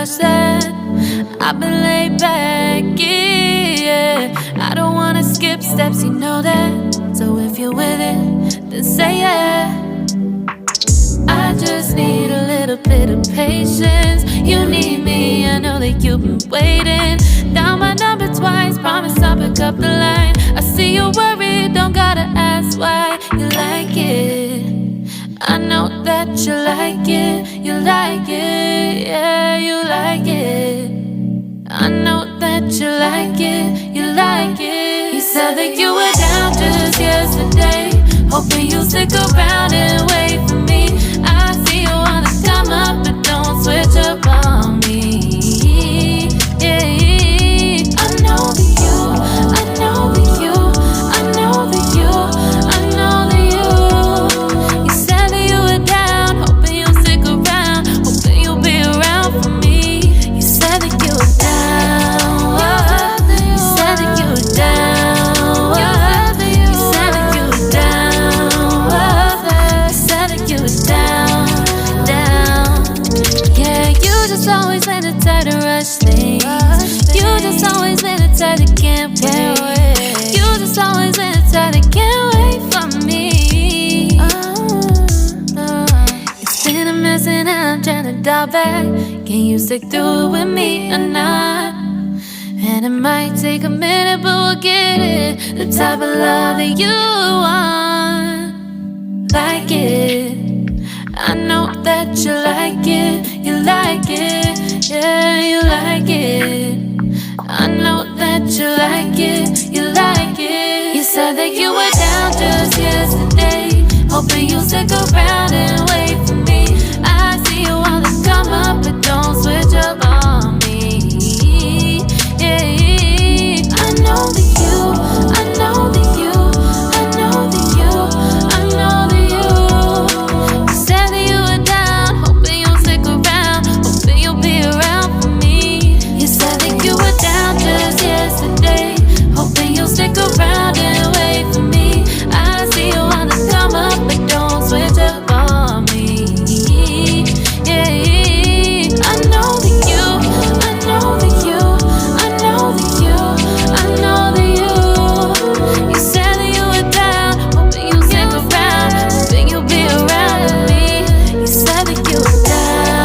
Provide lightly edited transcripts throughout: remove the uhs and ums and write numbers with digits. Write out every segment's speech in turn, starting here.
rush that. I've been laid back, yeah. I don't wanna skip steps, you know that. So if you're with it, then say yeah. I just need a little bit of patience. You need me, I know that you've been waiting. Down my number twice, promise I'll pick up the line. I see you worried, don't gotta ask why. You like it, I know that you like it. You like it, yeah, you like it. I know that you like it, you like it. You said that you were down just yesterday, hoping you'll stick around and wait for me. I see you wanna come up, but don't switch up on me. Yeah, I know that you, I know that you, I know that you, I know that you. You said that you were down, hoping you'll stick around, hoping you'll be around for me. You said that you were down, you said that you were down, you said that you were down, you said that you were down, down. Yeah, you just always let it try to rush things. You just always let it try to can't wait. You just always let it try to can't wait for me. It's been a mess and I'm trying to dial back. Can you stick through it with me or not? And it might take a minute, but we'll get it. The type of love that you want, like it. I know that you like it, you like it, yeah, you like it. I know that you like it, you like it. You said that you were down just yesterday, hoping you'll stick around and wait for me. I see you wanna come up, but don't switch up on me. Yeah, I know that you, I know that you, I know that you, I know that you. You said that you were down, hoping you'll stick around, hoping you'll be around for me. You said that you were down just yesterday, hoping you'll stick around and wait for me. I see you wanna come up, but don't switch up on me. Yeah, I know that you, I know that you, I know that you, I know that you. You said that you were down, hoping you'll stick around, hoping you'll be around with me. You said that you were down,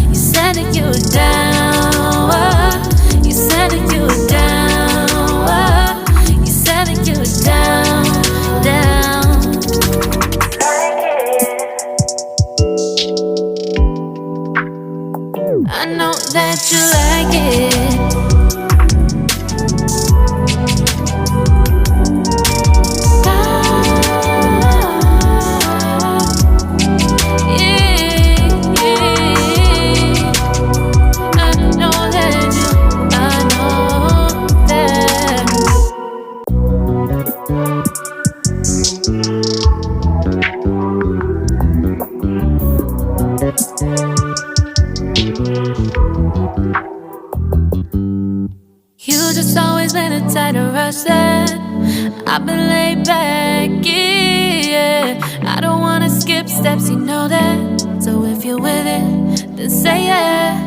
you said that you were down, you said that you were down, you said that you were down, down. I know that you like it. You just always let it try to rush that. I've been laid back, yeah. I don't wanna skip steps, you know that. So if you're with it, then say yeah.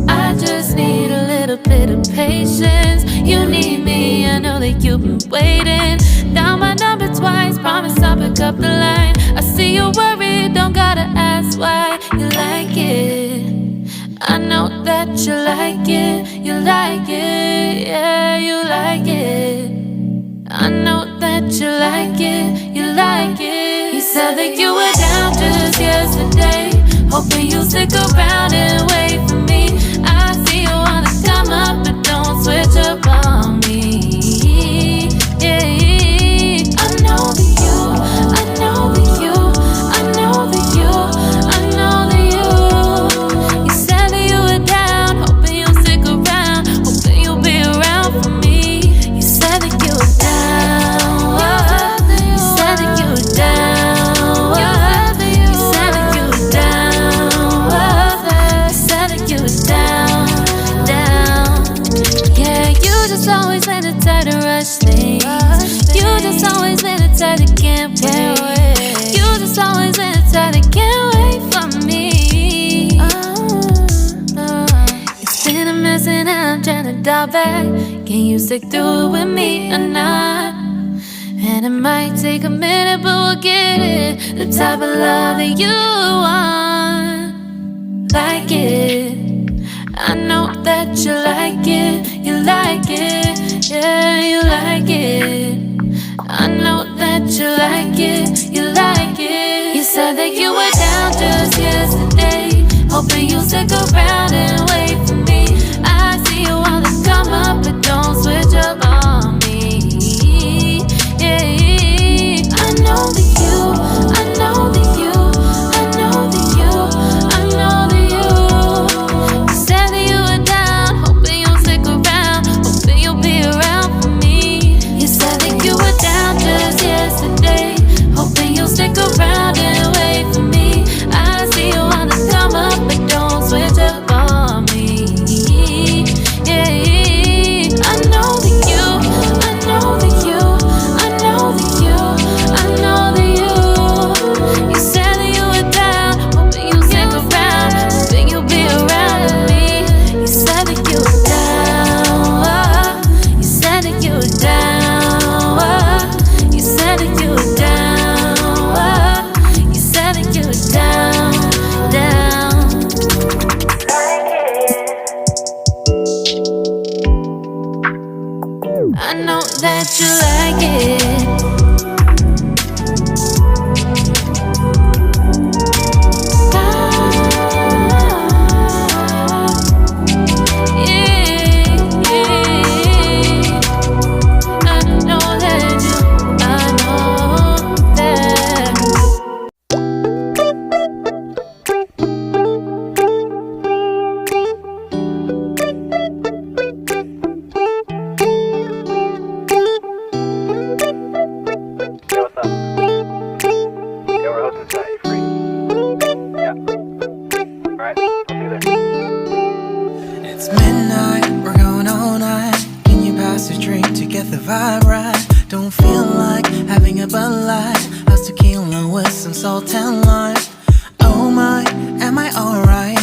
I just need a little bit of patience. You need me, I know that you've been waiting. Down my number twice, promise I'll pick up the line. I see you worried, don't gotta ask why. You like it, I know that you like it, you like it, yeah, you like it. I know that you like it, you like it. You said that you were down just yesterday, hoping you'll stick around and wait for me. I see you wanna come up, but don't switch up on me. Yeah, I know that you, I know that you, I know that you, I know that you. You said that you were down, hoping you'll stick around, hoping you'll be around for me. You said that you were down, you said that you were down, you said that you were down, you said dial back. Can you stick through it with me or not? And it might take a minute, but we'll get it. The type of love that you want. Like it, I know that you like it. You like it, yeah, you like it. I know that you like it, you like it. You said that you were down just yesterday, hoping you'll stick around and wait for me. I see you wanna come up, but don't switch up on me. Yeah, I know that you, I know that you, I know that you, I know that you. You said that you were down, hoping you'll stick around, hoping you'll be around for me. You said that you were down just yesterday, hoping you'll stick around and wait for me. I see you wanna come up, but don't switch up on me. Yeah, I know that you, I know that you, I know that you, I know that you. You said that you were down, hoping you'll stick around, hoping you'll be around with me. You said that you were down, you said that you were down, you said that you were down, you said that you were down, down. I know that you like it. It's midnight, we're going all night. Can you pass a drink to get the vibe right? Don't feel like having a Bud Light. How's tequila with some salt and lime? Oh my, am I alright?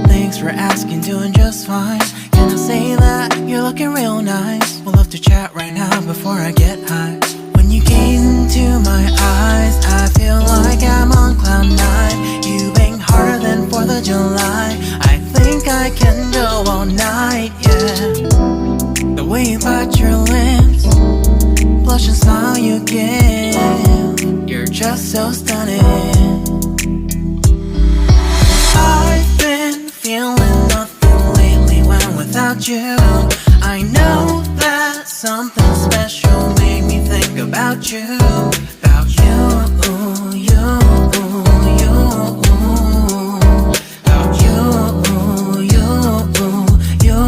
Thanks for asking, doing just fine. Can I say that you're looking real nice? We'll love to chat right now before I get high. When you gaze into my eyes, I feel like I'm on cloud nine. You bang harder than 4th of July. I think I can go all night, yeah. The way you bite your lips, blush and smile you give, you're just so stunning. I've been feeling nothing lately when without you. I know that something special made me think about you. About you, you, you. About you, you, you.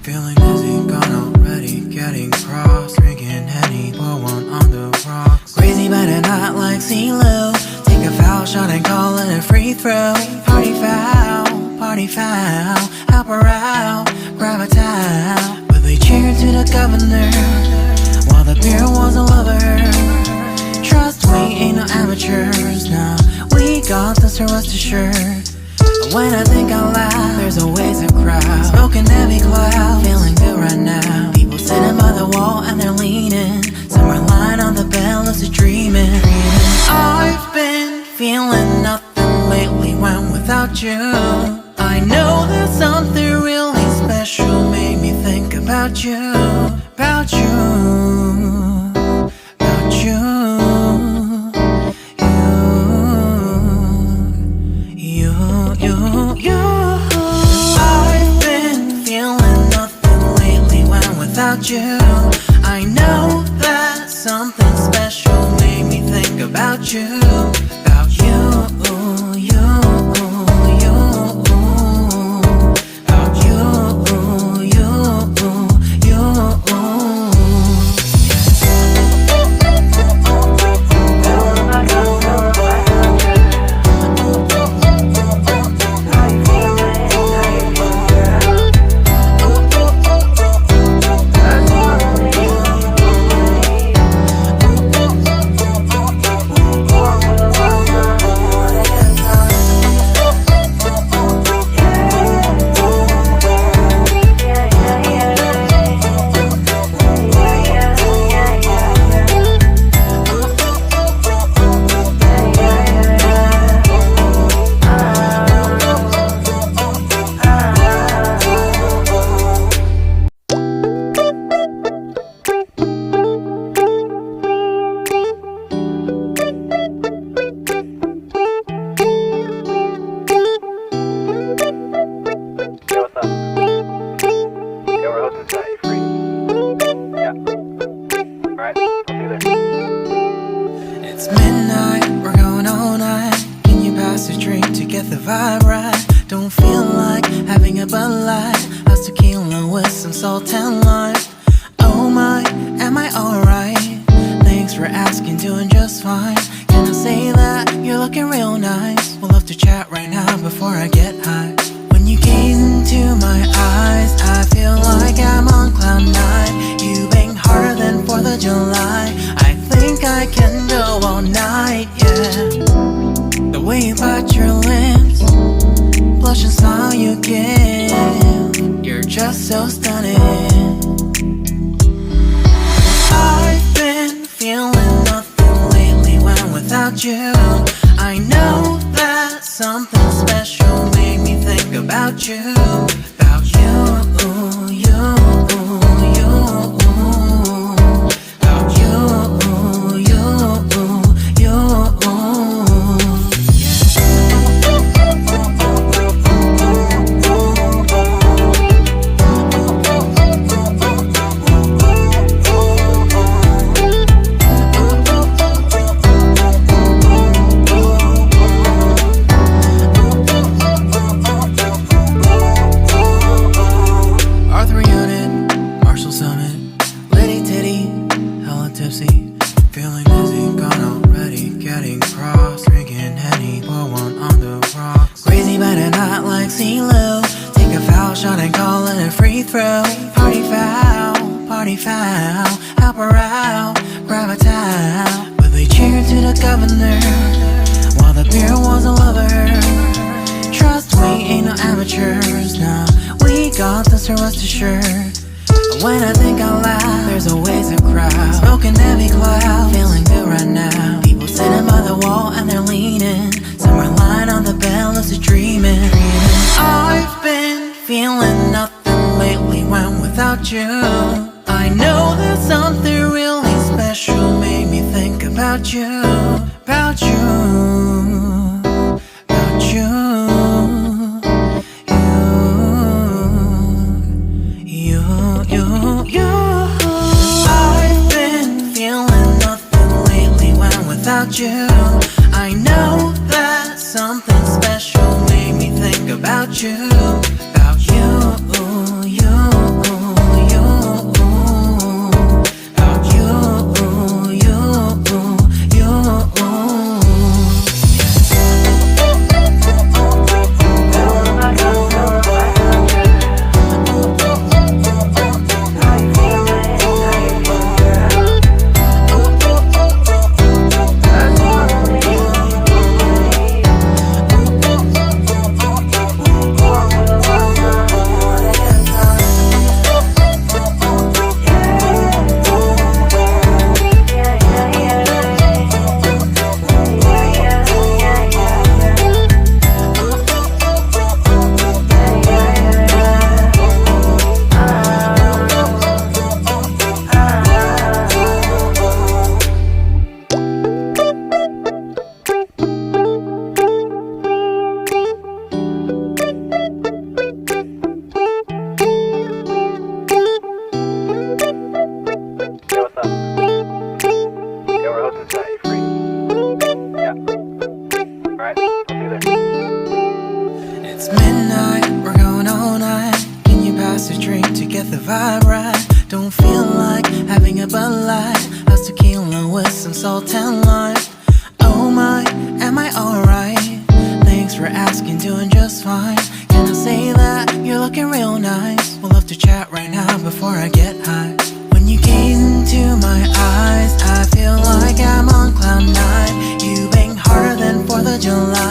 Feeling dizzy, gone already, getting cross, drinking Henny, pour one on the rocks. Crazy but not like CeeLo. Take a foul shot and call it a free throw. Party foul, help her out, grab a towel. But they cheered to the governor, while the beer was a lover. Trust we ain't no amateurs, now we got this, so rest assured. When I think out loud, there's always a crowd, smoking heavy cloud, feeling good right now. People sitting by the wall and they're leaning, some are lying on the bed, lucid dreaming. I've been feeling nothing lately when without you. I know that something really special made me think about you. About you, about you. I've been feeling nothing lately when without you. I know that something special made me think about you. About you, you, you. About you, you, you. with some salt and lime. Oh my, am I alright? Thanks for asking, doing just fine. Can I say that you're looking real nice? We'll love to chat right now before I get high. When you gaze into my eyes, I feel like I'm on cloud nine. You bang harder than 4th of July. I think I can go all night, yeah. The way you bite your lips, blush and smile you give, you're just so stunning. I've been feeling nothing lately when without you. I know that something special made me think about you. About you, you, you. About you, you, you. Feeling dizzy, gone already, getting cross. Drinking Henny, pour one on the rocks. Crazy but not like CeeLo. Take a foul shot and call it a free throw. Party foul, help her out, grab a towel. But they cheered to the governor, while the beer was a lover. Trust we ain't no amateurs, nah. We got this, so rest assured. When I think out loud, there's always a crowd. Smoking heavy cloud, feeling good right now. People sitting by the wall and they're leaning. Some are lying on the bed, lucid dreaming. I've been feeling nothing lately when without you. I know that something really special made me think about you. About you, about you. I've been feeling nothing lately when without you. I know that something special made me think about you. About you, you, you. About you, you, you. It's midnight, we're going all night. Can you pass a drink to get the vibe right? Don't feel like having a Bud Light. How's tequila with some salt and lime? Oh my, am I alright? Thanks for asking, doing just fine. Can I say that you're looking real nice? We'll love to chat right now before I get high. When you gaze into my eyes, I feel like I'm on cloud nine. You bang harder than 4th of July.